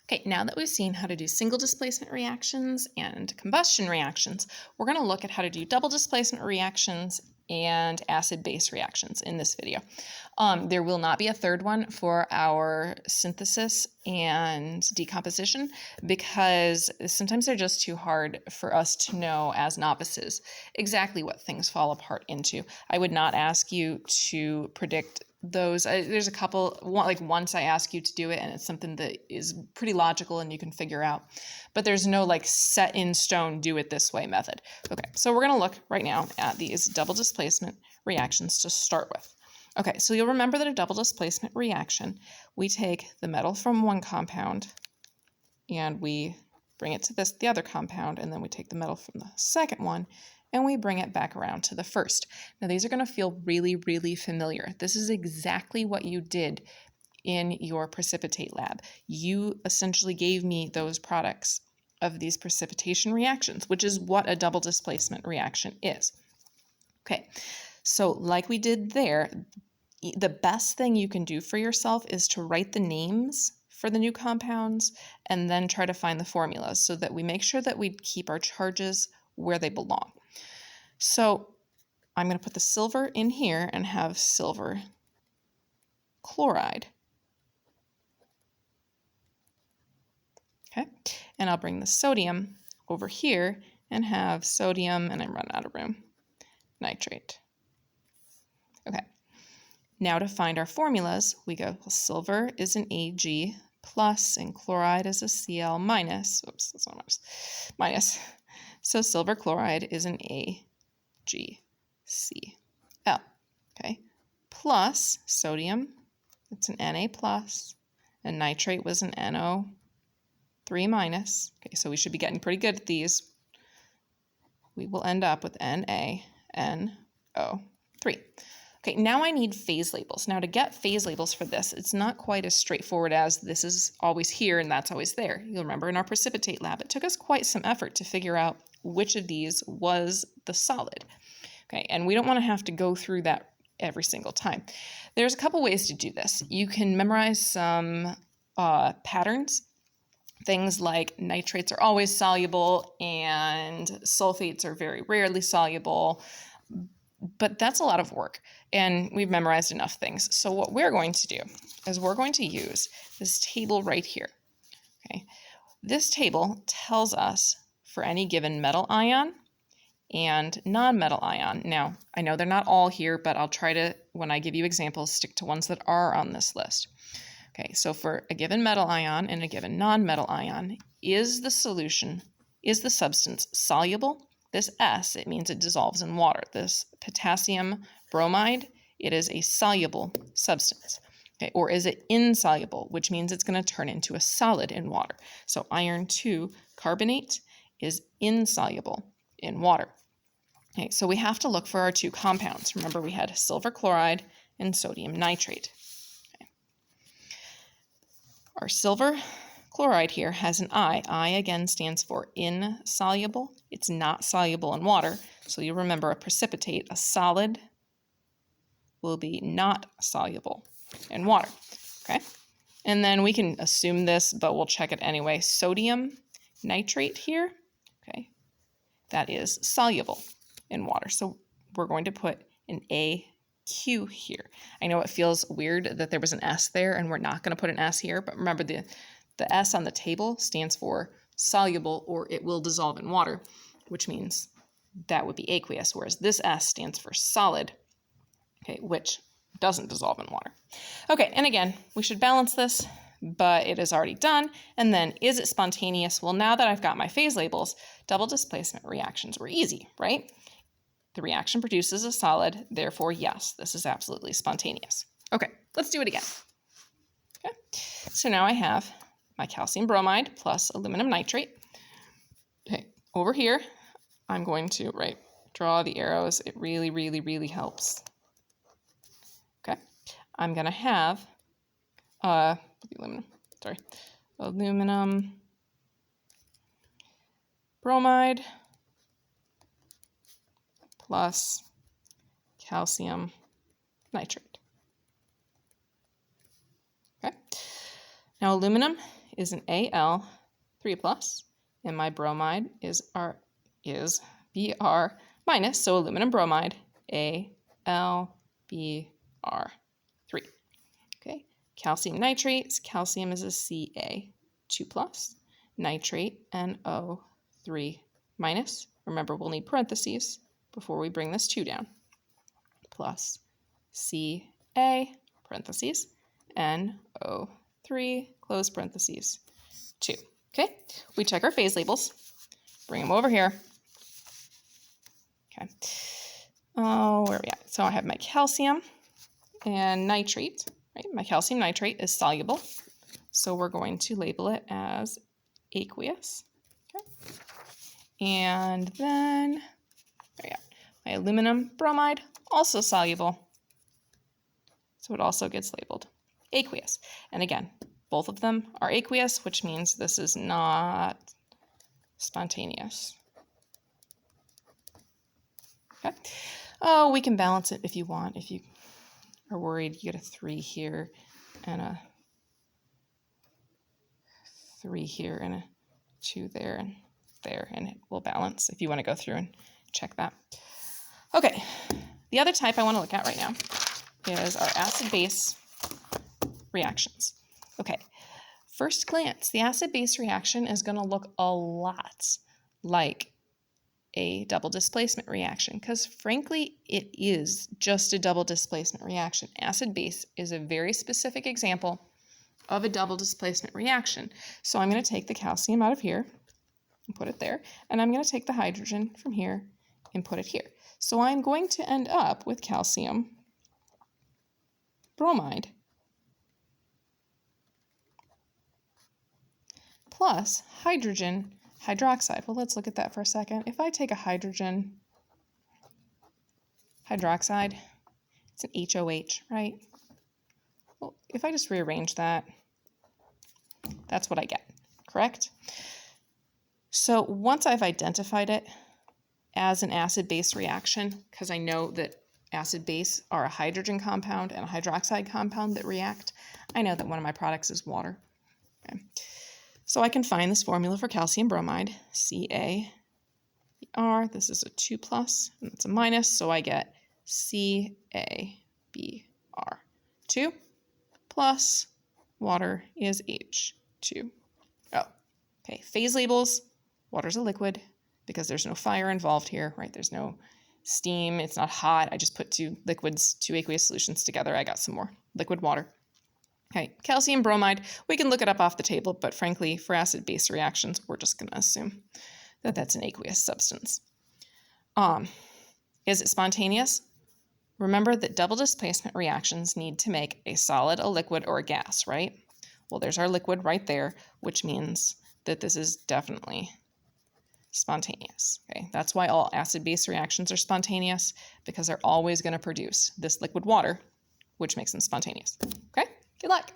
Okay, now that we've seen how to do single displacement reactions and combustion reactions, we're going to look at how to do double displacement reactions and acid-base reactions in this video. There will not be a third one for our synthesis and decomposition because sometimes they're just too hard for us to know as novices exactly what things fall apart into. I would not ask you to predict those. There's a couple, like once I ask you to do it and it's something that is pretty logical and you can figure out, but there's no like set in stone, do it this way method. Okay, so we're gonna look right now at these double displacement reactions to start with. Okay, so you'll remember that a double displacement reaction, we take the metal from one compound and we bring it to the other compound, and then we take the metal from the second one and we bring it back around to the first. Now these are going to feel really, really familiar. This is exactly what you did in your precipitate lab. You essentially gave me those products of these precipitation reactions, which is what a double displacement reaction is. Okay, so like we did there, the best thing you can do for yourself is to write the names for the new compounds and then try to find the formulas so that we make sure that we keep our charges where they belong. So I'm going to put the silver in here and have silver chloride. Okay, and I'll bring the sodium over here and have sodium, and I'm running out of room, nitrate. Okay, now to find our formulas, we go, well, silver is an Ag plus and chloride is a Cl minus. Oops, that's not minus. So silver chloride is an AgCl. Okay, plus sodium, it's an Na plus, and nitrate was an NO3 minus. Okay, so we should be getting pretty good at these. We will end up with NaNO3. Okay, now I need phase labels. Now to get phase labels for this, it's not quite as straightforward as this is always here and that's always there. You'll remember in our precipitate lab, it took us quite some effort to figure out which of these was the solid. Okay, and we don't want to have to go through that every single time. There's a couple ways to do this. You can memorize some patterns. Things like nitrates are always soluble and sulfates are very rarely soluble. But that's a lot of work, and we've memorized enough things. So what we're going to do is we're going to use this table right here. Okay, this table tells us for any given metal ion and non-metal ion. Now, I know they're not all here, but I'll try to, when I give you examples, stick to ones that are on this list. Okay, so for a given metal ion and a given non-metal ion, is the substance soluble? This S, it means it dissolves in water. This potassium bromide, it is a soluble substance. Okay, or is it insoluble, which means it's going to turn into a solid in water. So iron 2 carbonate is insoluble in water. Okay, so we have to look for our two compounds. Remember, we had silver chloride and sodium nitrate. Okay. Our silver chloride here has an I. I again stands for insoluble. It's not soluble in water. So you remember a precipitate, a solid, will be not soluble in water. Okay? And then we can assume this, but we'll check it anyway. Sodium nitrate here, okay, that is soluble in water. So we're going to put an AQ here. I know it feels weird that there was an S there and we're not going to put an S here, but remember the S on the table stands for soluble or it will dissolve in water, which means that would be aqueous, whereas this S stands for solid, okay, which doesn't dissolve in water. Okay, and again, we should balance this, but it is already done. And then, is it spontaneous? Well, now that I've got my phase labels, double displacement reactions were easy, right? The reaction produces a solid, therefore, yes, this is absolutely spontaneous. Okay, let's do it again. Okay, so now I have my calcium bromide plus aluminum nitrate. Okay, over here, I'm going to, draw the arrows. It really, really, really helps. Okay, I'm going to have aluminum bromide plus calcium nitrate. Okay, now aluminum is an Al 3+, and my bromide is Br minus, so aluminum bromide, AlBr3. Okay, calcium nitrate, calcium is a Ca2+, nitrate, NO3-. Remember, we'll need parentheses before we bring this 2 down, plus Ca, parentheses, NO3, close parentheses, 2. Okay, we check our phase labels, bring them over here. Okay, where are we at? So I have my calcium and nitrate, right? My calcium nitrate is soluble, so we're going to label it as aqueous. Okay, and then, there we go. My aluminum bromide, also soluble, so it also gets labeled aqueous. And again, both of them are aqueous, which means this is not spontaneous. Okay. Oh, we can balance it if you want. If you are worried, you get a 3 here and a 3 here and a 2 there, and it will balance if you want to go through and check that. Okay, the other type I want to look at right now is our acid-base reactions. Okay, first glance, the acid-base reaction is going to look a lot like a double displacement reaction, because frankly, it is just a double displacement reaction. Acid-base is a very specific example of a double displacement reaction. So I'm going to take the calcium out of here and put it there, and I'm going to take the hydrogen from here and put it here. So I'm going to end up with calcium bromide plus hydrogen hydroxide. Well, let's look at that for a second. If I take a hydrogen hydroxide, it's an HOH, right? Well, if I just rearrange that, that's what I get, correct? So once I've identified it as an acid-base reaction, because I know that acid-base are a hydrogen compound and a hydroxide compound that react, I know that one of my products is water. Okay. So I can find this formula for calcium bromide, CaBr. This is a 2+, and it's a minus, so I get CaBr2 plus water is H2O. Okay, phase labels, water's a liquid because there's no fire involved here, right? There's no steam, it's not hot. I just put 2 liquids, 2 aqueous solutions together. I got some more liquid water. Okay, calcium bromide, we can look it up off the table, but frankly, for acid-base reactions, we're just going to assume that that's an aqueous substance. Is it spontaneous? Remember that double displacement reactions need to make a solid, a liquid, or a gas, right? Well, there's our liquid right there, which means that this is definitely spontaneous. Okay, that's why all acid-base reactions are spontaneous, because they're always going to produce this liquid water, which makes them spontaneous. Okay, good luck.